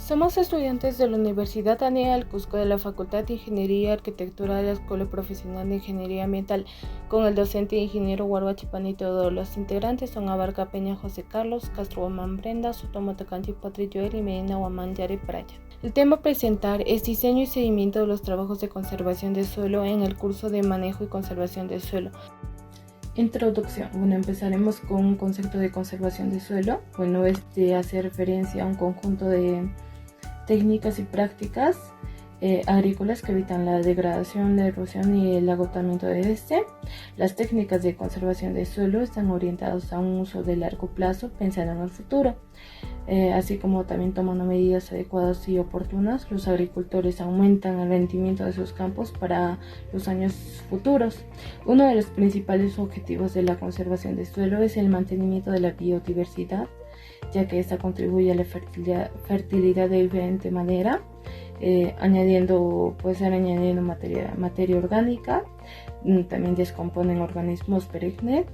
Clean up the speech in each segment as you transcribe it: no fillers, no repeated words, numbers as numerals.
Somos estudiantes de la Universidad Daniel Cusco de la Facultad de Ingeniería y Arquitectura de la Escuela Profesional de Ingeniería Ambiental con el docente ingeniero Guarguachipani Teodoro. Los integrantes son Abarca Peña José Carlos, Castro Guamán Brenda, Sotomo Tocanchi Patri Joel y Medina Guamán Yari Praya. El tema a presentar es diseño y seguimiento de los trabajos de conservación de suelo en el curso de manejo y conservación del suelo. Introducción. Empezaremos con un concepto de conservación de suelo. Hace referencia a un conjunto de técnicas y prácticas agrícolas que evitan la degradación, la erosión y el agotamiento de este. Las técnicas de conservación de suelo están orientadas a un uso de largo plazo pensando en el futuro, así como también tomando medidas adecuadas y oportunas. Los agricultores aumentan el rendimiento de sus campos para los años futuros. Uno de los principales objetivos de la conservación de suelo es el mantenimiento de la biodiversidad, ya que esta contribuye a la fertilidad de diferente manera, añadiendo materia orgánica. También descomponen organismos perennes,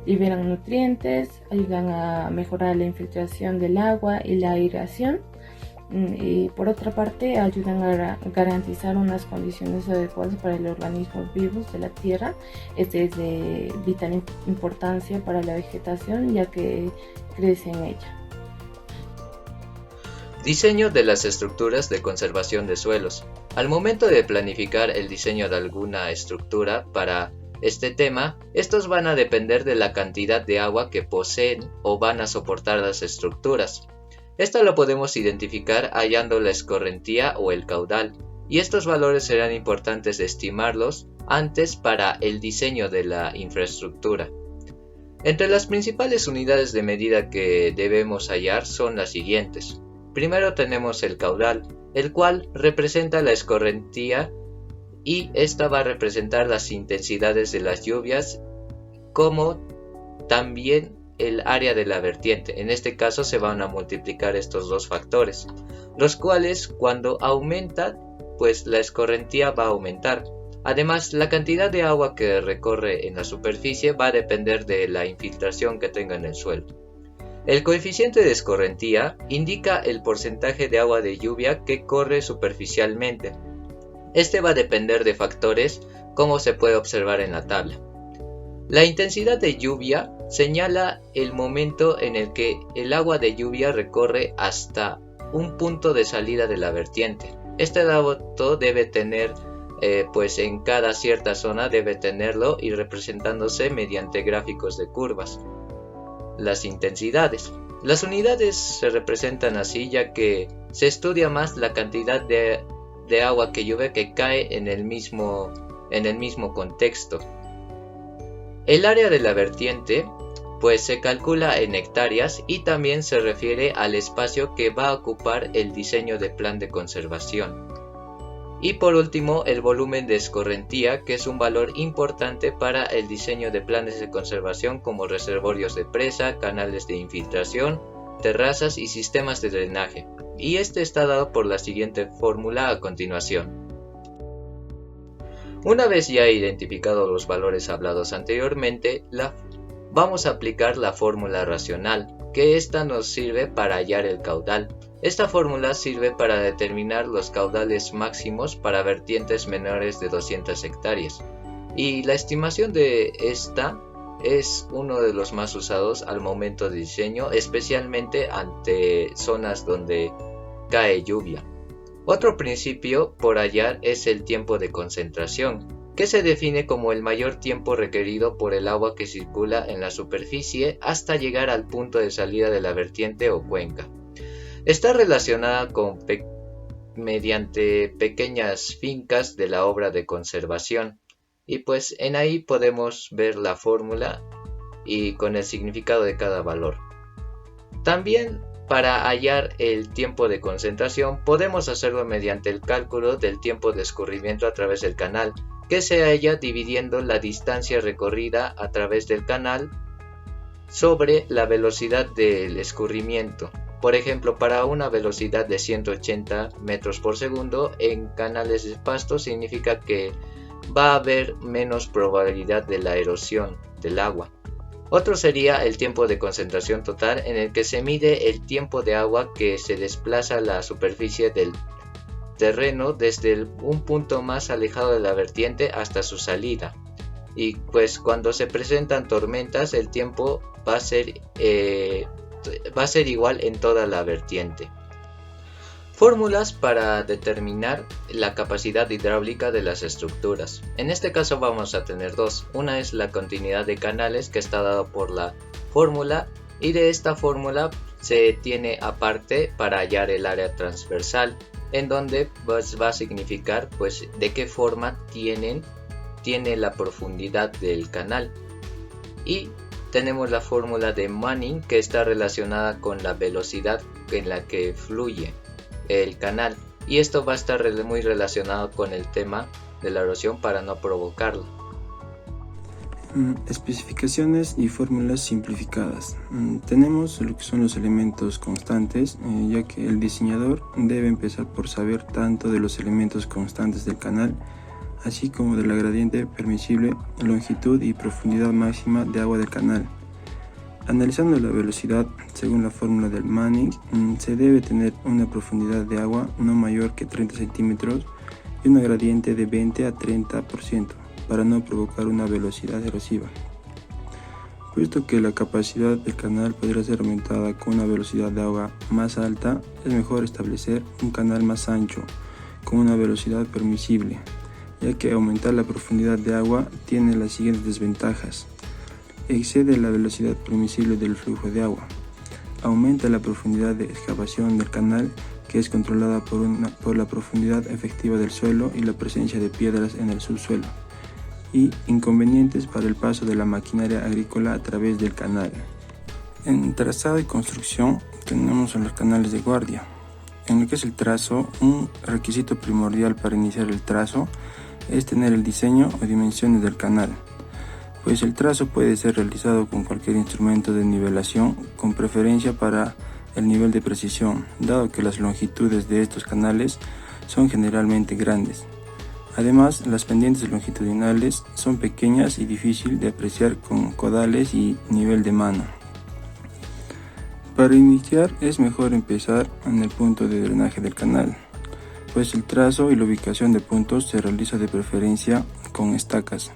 liberan nutrientes, ayudan a mejorar la infiltración del agua y la aireación, y por otra parte ayudan a garantizar unas condiciones adecuadas para los organismos vivos de la tierra. Este es de vital importancia para la vegetación, ya que crece en ella. Diseño de las estructuras de conservación de suelos. Al momento de planificar el diseño de alguna estructura para este tema, estos van a depender de la cantidad de agua que poseen o van a soportar las estructuras. Esto lo podemos identificar hallando la escorrentía o el caudal, y estos valores serán importantes de estimarlos antes para el diseño de la infraestructura. Entre las principales unidades de medida que debemos hallar son las siguientes. Primero tenemos el caudal, el cual representa la escorrentía, y esta va a representar las intensidades de las lluvias, como también el área de la vertiente. En este caso se van a multiplicar estos dos factores, los cuales cuando aumentan, pues la escorrentía va a aumentar. Además, la cantidad de agua que recorre en la superficie va a depender de la infiltración que tenga en el suelo. El coeficiente de escorrentía indica el porcentaje de agua de lluvia que corre superficialmente. Este va a depender de factores como se puede observar en la tabla. La intensidad de lluvia señala el momento en el que el agua de lluvia recorre hasta un punto de salida de la vertiente. Este dato debe tener, en cada cierta zona debe tenerlo y representándose mediante gráficos de curvas. Las intensidades. Las unidades se representan así, ya que se estudia más la cantidad de agua que llueve que cae en el mismo contexto. El área de la vertiente se calcula en hectáreas y también se refiere al espacio que va a ocupar el diseño de plan de conservación. Y por último, el volumen de escorrentía, que es un valor importante para el diseño de planes de conservación como reservorios de presa, canales de infiltración, terrazas y sistemas de drenaje. Y este está dado por la siguiente fórmula a continuación. Una vez ya identificados los valores hablados anteriormente, vamos a aplicar la fórmula racional, que esta nos sirve para hallar el caudal. Esta fórmula sirve para determinar los caudales máximos para vertientes menores de 200 hectáreas. Y la estimación de esta es uno de los más usados al momento de diseño, especialmente ante zonas donde cae lluvia. Otro principio por hallar es el tiempo de concentración, que se define como el mayor tiempo requerido por el agua que circula en la superficie hasta llegar al punto de salida de la vertiente o cuenca. Está relacionada mediante pequeñas fincas de la obra de conservación, y en ahí podemos ver la fórmula y con el significado de cada valor. También para hallar el tiempo de concentración podemos hacerlo mediante el cálculo del tiempo de escurrimiento a través del canal, que se halla dividiendo la distancia recorrida a través del canal sobre la velocidad del escurrimiento. Por ejemplo, para una velocidad de 180 metros por segundo en canales de pasto significa que va a haber menos probabilidad de la erosión del agua. Otro sería el tiempo de concentración total, en el que se mide el tiempo de agua que se desplaza a la superficie del terreno desde un punto más alejado de la vertiente hasta su salida. Y pues cuando se presentan tormentas, el tiempo va a ser igual en toda la vertiente. Fórmulas para determinar la capacidad hidráulica de las estructuras. En este caso vamos a tener dos. Una es la continuidad de canales, que está dado por la fórmula, y de esta fórmula se tiene aparte para hallar el área transversal, en donde pues va a significar pues de qué forma tiene la profundidad del canal. Y tenemos la fórmula de Manning, que está relacionada con la velocidad en la que fluye el canal, y esto va a estar muy relacionado con el tema de la erosión para no provocarla. Especificaciones y fórmulas simplificadas. Tenemos lo que son los elementos constantes, ya que el diseñador debe empezar por saber tanto de los elementos constantes del canal, así como de la gradiente permisible, longitud y profundidad máxima de agua del canal. Analizando la velocidad, según la fórmula del Manning, se debe tener una profundidad de agua no mayor que 30 centímetros y una gradiente de 20 a 30% para no provocar una velocidad erosiva. Puesto que la capacidad del canal podría ser aumentada con una velocidad de agua más alta, es mejor establecer un canal más ancho, con una velocidad permisible, ya que aumentar la profundidad de agua tiene las siguientes desventajas. Excede la velocidad permisible del flujo de agua. Aumenta la profundidad de excavación del canal, que es controlada por la profundidad efectiva del suelo y la presencia de piedras en el subsuelo. Y inconvenientes para el paso de la maquinaria agrícola a través del canal. En trazado y construcción tenemos los canales de guardia. En lo que es el trazo, un requisito primordial para iniciar el trazo es tener el diseño o dimensiones del canal, pues el trazo puede ser realizado con cualquier instrumento de nivelación, con preferencia para el nivel de precisión, dado que las longitudes de estos canales son generalmente grandes. Además, las pendientes longitudinales son pequeñas y difícil de apreciar con codales y nivel de mano. Para iniciar es mejor empezar en el punto de drenaje del canal, pues el trazo y la ubicación de puntos se realiza de preferencia con estacas,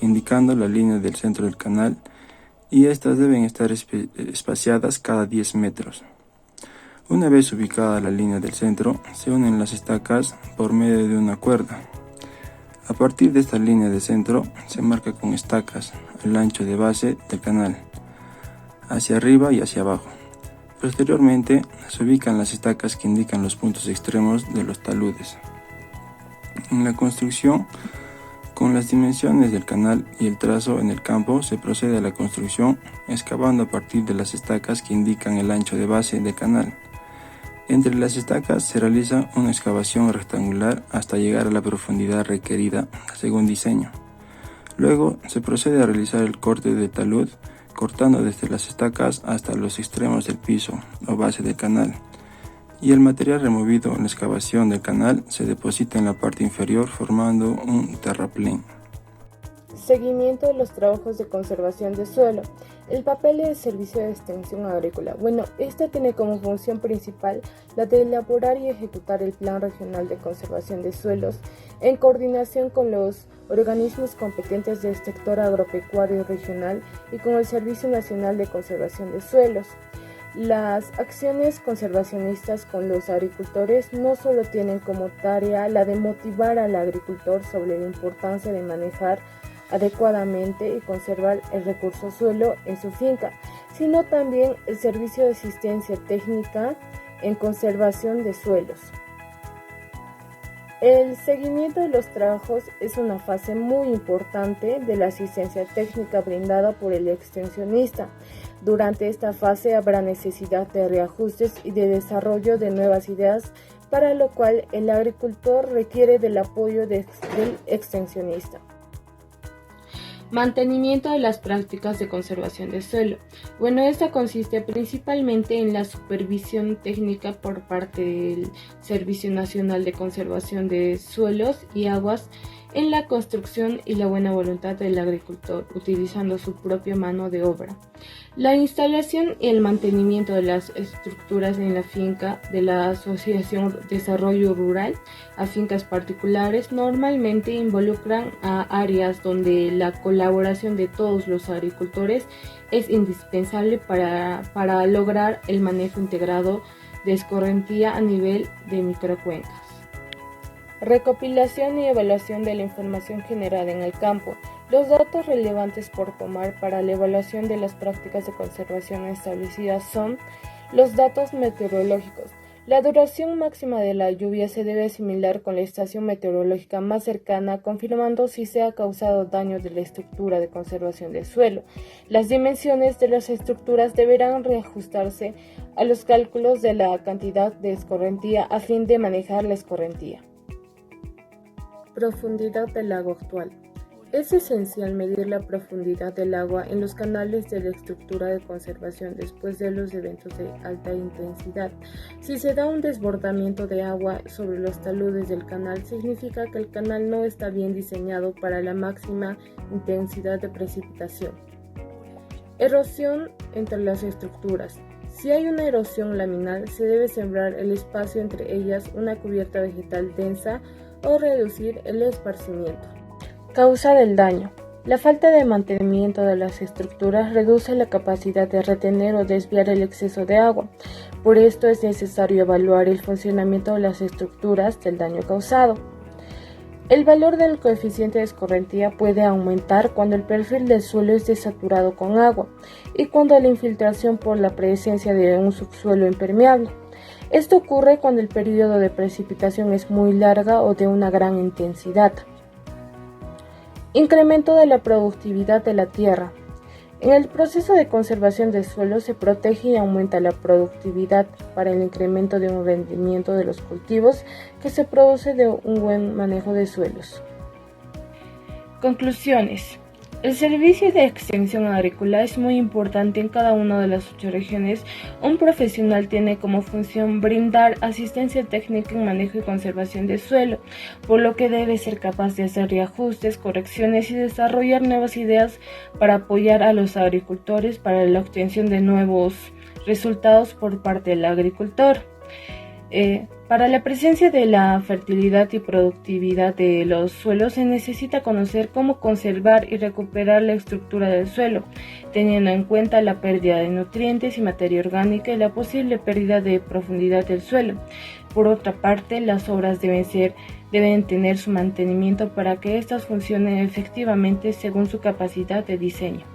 indicando la línea del centro del canal, y estas deben estar espaciadas cada 10 metros. Una vez ubicada la línea del centro, se unen las estacas por medio de una cuerda. A partir de esta línea de centro se marca con estacas el ancho de base del canal, hacia arriba y hacia abajo. Posteriormente se ubican las estacas que indican los puntos extremos de los taludes. En la construcción, con las dimensiones del canal y el trazo en el campo, se procede a la construcción excavando a partir de las estacas que indican el ancho de base del canal. Entre las estacas se realiza una excavación rectangular hasta llegar a la profundidad requerida según diseño. Luego se procede a realizar el corte de talud, cortando desde las estacas hasta los extremos del piso o base del canal, y el material removido en la excavación del canal se deposita en la parte inferior formando un terraplén. Seguimiento de los trabajos de conservación de suelo. El papel del Servicio de Extensión Agrícola. Esta tiene como función principal la de elaborar y ejecutar el Plan Regional de Conservación de Suelos en coordinación con los organismos competentes del sector agropecuario regional y con el Servicio Nacional de Conservación de Suelos. Las acciones conservacionistas con los agricultores no solo tienen como tarea la de motivar al agricultor sobre la importancia de manejar adecuadamente y conservar el recurso suelo en su finca, sino también el servicio de asistencia técnica en conservación de suelos. El seguimiento de los trabajos es una fase muy importante de la asistencia técnica brindada por el extensionista. Durante esta fase habrá necesidad de reajustes y de desarrollo de nuevas ideas, para lo cual el agricultor requiere del apoyo del extensionista. Mantenimiento de las prácticas de conservación de suelo. Esta consiste principalmente en la supervisión técnica por parte del Servicio Nacional de Conservación de Suelos y Aguas en la construcción y la buena voluntad del agricultor, utilizando su propia mano de obra. La instalación y el mantenimiento de las estructuras en la finca de la Asociación Desarrollo Rural a fincas particulares normalmente involucran a áreas donde la colaboración de todos los agricultores es indispensable para lograr el manejo integrado de escorrentía a nivel de microcuencas. Recopilación y evaluación de la información generada en el campo. Los datos relevantes por tomar para la evaluación de las prácticas de conservación establecidas son los datos meteorológicos. La duración máxima de la lluvia se debe asimilar con la estación meteorológica más cercana, confirmando si se ha causado daño de la estructura de conservación del suelo. Las dimensiones de las estructuras deberán reajustarse a los cálculos de la cantidad de escorrentía a fin de manejar la escorrentía. Profundidad del agua actual. Es esencial medir la profundidad del agua en los canales de la estructura de conservación después de los eventos de alta intensidad. Si se da un desbordamiento de agua sobre los taludes del canal, significa que el canal no está bien diseñado para la máxima intensidad de precipitación. Erosión entre las estructuras. Si hay una erosión laminal, se debe sembrar el espacio entre ellas una cubierta vegetal densa o reducir el esparcimiento. Causa del daño. La falta de mantenimiento de las estructuras reduce la capacidad de retener o desviar el exceso de agua. Por esto es necesario evaluar el funcionamiento de las estructuras del daño causado. El valor del coeficiente de escorrentía puede aumentar cuando el perfil del suelo es desaturado con agua y cuando la infiltración por la presencia de un subsuelo impermeable. Esto ocurre cuando el periodo de precipitación es muy larga o de una gran intensidad. Incremento de la productividad de la tierra. En el proceso de conservación del suelo se protege y aumenta la productividad para el incremento de un rendimiento de los cultivos que se produce de un buen manejo de suelos. Conclusiones. El servicio de extensión agrícola es muy importante en cada una de las 8 regiones. Un profesional tiene como función brindar asistencia técnica en manejo y conservación del suelo, por lo que debe ser capaz de hacer reajustes, correcciones y desarrollar nuevas ideas para apoyar a los agricultores para la obtención de nuevos resultados por parte del agricultor. Para la presencia de la fertilidad y productividad de los suelos se necesita conocer cómo conservar y recuperar la estructura del suelo, teniendo en cuenta la pérdida de nutrientes y materia orgánica y la posible pérdida de profundidad del suelo. Por otra parte, las obras deben tener su mantenimiento para que éstas funcionen efectivamente según su capacidad de diseño.